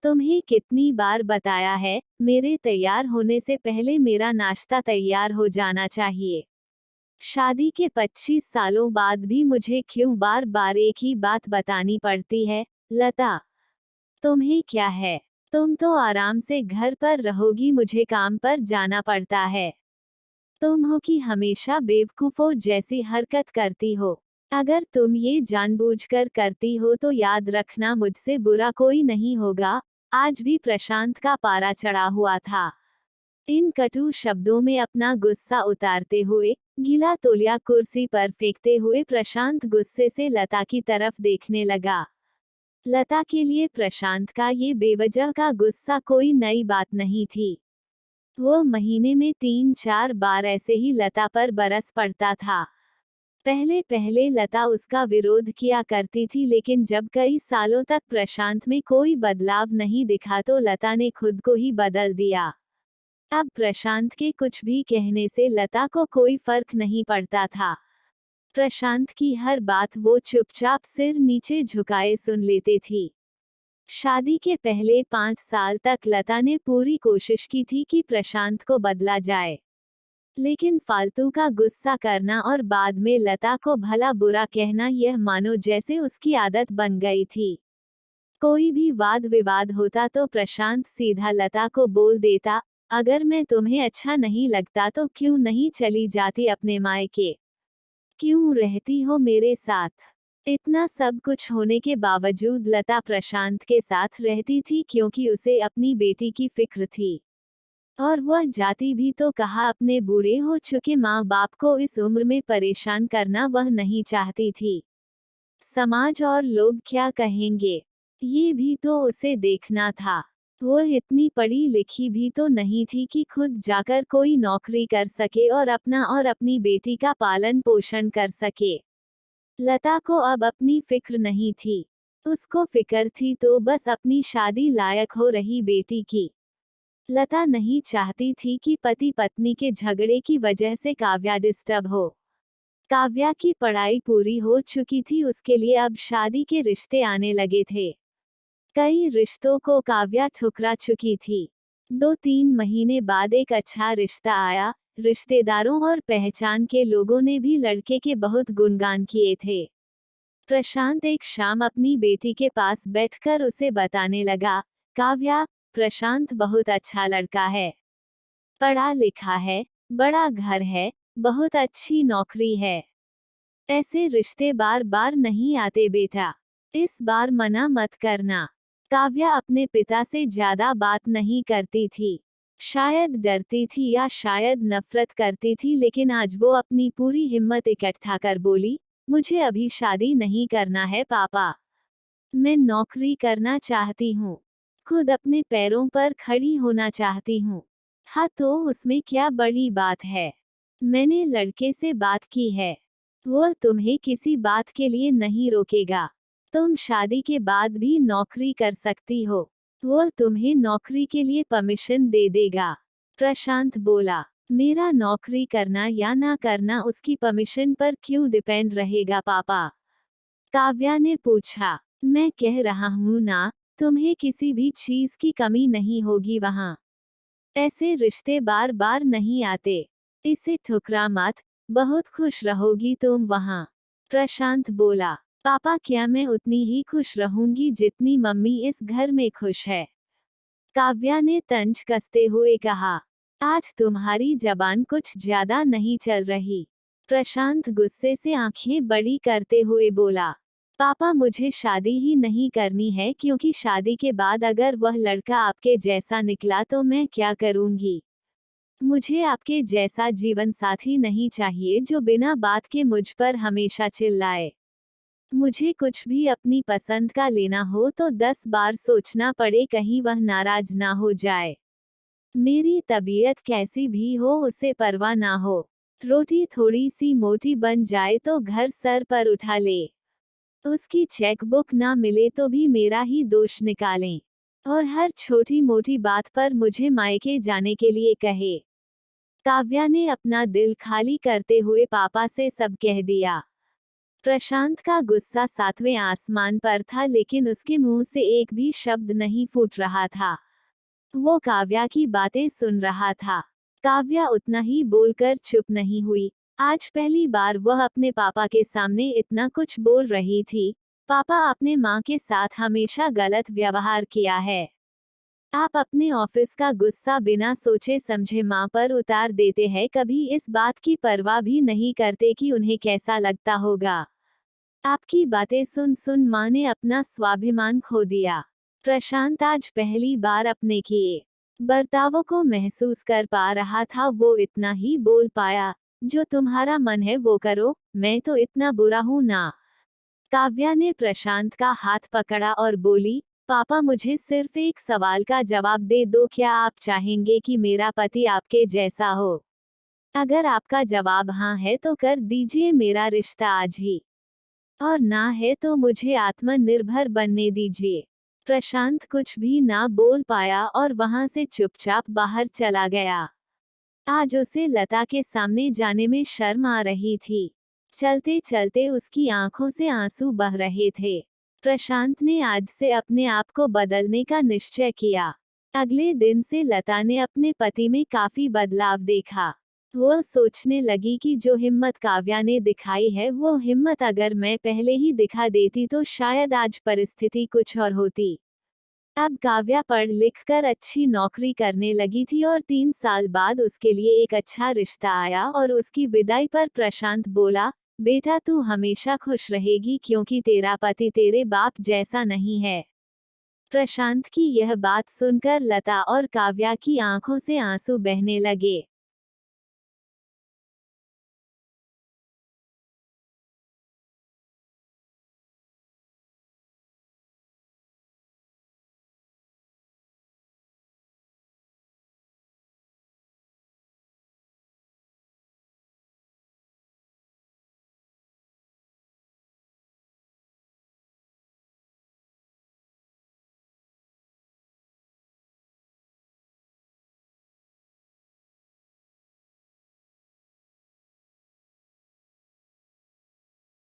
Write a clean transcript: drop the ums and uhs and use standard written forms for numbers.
तुम्हें कितनी बार बताया है, मेरे तैयार होने से पहले मेरा नाश्ता तैयार हो जाना चाहिए। शादी के 25 सालों बाद भी मुझे क्यों बार बार एक ही बात बतानी पड़ती है? लता, तुम्हें क्या है? तुम तो आराम से घर पर रहोगी, मुझे काम पर जाना पड़ता है। तुम हो कि हमेशा बेवकूफों जैसी हरकत करती हो। अगर तुम ये जानबूझकर करती हो तो याद रखना, मुझसे बुरा कोई नहीं होगा। आज भी प्रशांत का पारा चढ़ा हुआ था। इन कटु शब्दों में अपना गुस्सा उतारते हुए, गीला तौलिया कुर्सी पर फेंकते हुए प्रशांत गुस्से से लता की तरफ देखने लगा। लता के लिए प्रशांत का ये बेवजह का गुस्सा कोई नई बात नहीं थी। वो महीने में 3-4 बार ऐसे ही लता पर बरस पड़ता था। पहले पहले लता उसका विरोध किया करती थी, लेकिन जब कई सालों तक प्रशांत में कोई बदलाव नहीं दिखा तो लता ने खुद को ही बदल दिया। अब प्रशांत के कुछ भी कहने से लता को कोई फर्क नहीं पड़ता था। प्रशांत की हर बात वो चुपचाप सिर नीचे झुकाए सुन लेती थी। शादी के पहले 5 साल तक लता ने पूरी कोशिश की थी कि प्रशांत को बदला जाए, लेकिन फालतू का गुस्सा करना और बाद में लता को भला बुरा कहना, यह मानो जैसे उसकी आदत बन गई थी। कोई भी वाद विवाद होता तो प्रशांत सीधा लता को बोल देता, अगर मैं तुम्हें अच्छा नहीं लगता तो क्यों नहीं चली जाती अपने मायके? क्यों रहती हो मेरे साथ? इतना सब कुछ होने के बावजूद लता प्रशांत के साथ रहती थी क्योंकि उसे अपनी बेटी की फिक्र थी। और वह जाती भी तो कहा, अपने बूढ़े हो चुके माँ बाप को इस उम्र में परेशान करना वह नहीं चाहती थी। समाज और लोग क्या कहेंगे, ये भी तो उसे देखना था। वो इतनी पढ़ी लिखी भी तो नहीं थी कि खुद जाकर कोई नौकरी कर सके और अपना और अपनी बेटी का पालन पोषण कर सके। लता को अब अपनी फिक्र नहीं थी। उसको फिक्र थी तो बस अपनी शादी लायक हो रही बेटी की। लता नहीं चाहती थी कि पति पत्नी के झगड़े की वजह से काव्या डिस्टर्ब हो। काव्या की पढ़ाई पूरी हो चुकी थी, उसके लिए अब शादी के रिश्ते आने लगे थे। कई रिश्तों को काव्या ठुकरा चुकी थी। 2-3 महीने बाद एक अच्छा रिश्ता आया। रिश्तेदारों और पहचान के लोगों ने भी लड़के के बहुत गुणगान किए थे। प्रशांत एक शाम अपनी बेटी के पास बैठकर उसे बताने लगा, काव्या, प्रशांत बहुत अच्छा लड़का है। पढ़ा लिखा है, बड़ा घर है, बहुत अच्छी नौकरी है। ऐसे रिश्ते बार बार नहीं आते बेटा। इस बार मना मत करना। काव्या अपने पिता से ज्यादा बात नहीं करती थी। शायद डरती थी या शायद नफरत करती थी, लेकिन आज वो अपनी पूरी हिम्मत इकट्ठा कर बोली, मुझे अभी शादी नहीं करना है पापा। मैं नौकरी करना चाहती हूँ। खुद अपने पैरों पर खड़ी होना चाहती हूँ। हाँ तो उसमें क्या बड़ी बात है? मैंने लड़के से बात की है। वो तुम्हें किसी बात के लिए नहीं रोकेगा। तुम शादी के बाद भी नौकरी कर सकती हो। वो तुम्हें नौकरी के लिए परमिशन दे देगा। प्रशांत बोला, मेरा नौकरी करना या ना करना उसकी परमिशन पर क्यों डिपेंड रहेगा पापा? काव्या ने पूछा। मैं कह रहा हूँ ना, तुम्हें किसी भी चीज की कमी नहीं होगी वहाँ। ऐसे रिश्ते बार बार नहीं आते। इसे ठुकरा मत, बहुत खुश रहोगी तुम वहाँ। प्रशांत बोला, पापा क्या मैं उतनी ही खुश रहूंगी जितनी मम्मी इस घर में खुश है? काव्या ने तंज कसते हुए कहा, आज तुम्हारी जबान कुछ ज्यादा नहीं चल रही। प्रशांत गुस्से से आंखें बड़ी करते हुए बोला, पापा मुझे शादी ही नहीं करनी है, क्योंकि शादी के बाद अगर वह लड़का आपके जैसा निकला तो मैं क्या करूंगी? मुझे आपके जैसा जीवन साथी नहीं चाहिए जो बिना बात के मुझ पर हमेशा चिल्लाए। मुझे कुछ भी अपनी पसंद का लेना हो तो 10 बार सोचना पड़े, कहीं वह नाराज ना हो जाए। मेरी तबीयत कैसी भी हो उसे परवाह ना हो। रोटी थोड़ी सी मोटी बन जाए तो घर सर पर उठा ले। उसकी चेकबुक ना मिले तो भी मेरा ही दोष निकालें। और हर छोटी मोटी बात पर मुझे मायके जाने के लिए कहे। काव्या ने अपना दिल खाली करते हुए पापा से सब कह दिया। प्रशांत का गुस्सा सातवें आसमान पर था, लेकिन उसके मुंह से एक भी शब्द नहीं फूट रहा था। वो काव्या की बातें सुन रहा था। काव्या उतना ही बोलकर चुप नहीं हुई। आज पहली बार वह अपने पापा के सामने इतना कुछ बोल रही थी। पापा, आपने माँ के साथ हमेशा गलत व्यवहार किया है। आप अपने ऑफिस का गुस्सा बिना सोचे समझे माँ पर उतार देते हैं, कभी इस बात की परवाह भी नहीं करते कि उन्हें कैसा लगता होगा। आपकी बातें सुन सुन माँ ने अपना स्वाभिमान खो दिया। प्रशांत आज पहली बार अपने किए बर्तावों को महसूस कर पा रहा था। वो इतना ही बोल पाया, जो तुम्हारा मन है वो करो, मैं तो इतना बुरा हूँ ना। काव्या ने प्रशांत का हाथ पकड़ा और बोली, पापा, मुझे सिर्फ एक सवाल का जवाब दे दो, क्या आप चाहेंगे कि मेरा पति आपके जैसा हो? अगर आपका जवाब हाँ है तो कर दीजिए मेरा रिश्ता आज ही, और ना है तो मुझे आत्मनिर्भर बनने दीजिए। प्रशांत कुछ भी ना बोल पाया और वहां से चुपचाप बाहर चला गया। आज उसे लता के सामने जाने में शर्म आ रही थी। चलते चलते उसकी आंखों से आंसू बह रहे थे। प्रशांत ने आज से अपने आप को बदलने का निश्चय किया। अगले दिन से लता ने अपने पति में काफी बदलाव देखा। वो सोचने लगी कि जो हिम्मत काव्या ने दिखाई है, वो हिम्मत अगर मैं पहले ही दिखा देती तो शायद आज परिस्थिति कुछ और होती। अब काव्या पढ़ लिख कर अच्छी नौकरी करने लगी थी और 3 साल बाद उसके लिए एक अच्छा रिश्ता आया और उसकी विदाई पर प्रशांत बोला, बेटा तू हमेशा खुश रहेगी क्योंकि तेरा पति तेरे बाप जैसा नहीं है। प्रशांत की यह बात सुनकर लता और काव्या की आंखों से आंसू बहने लगे।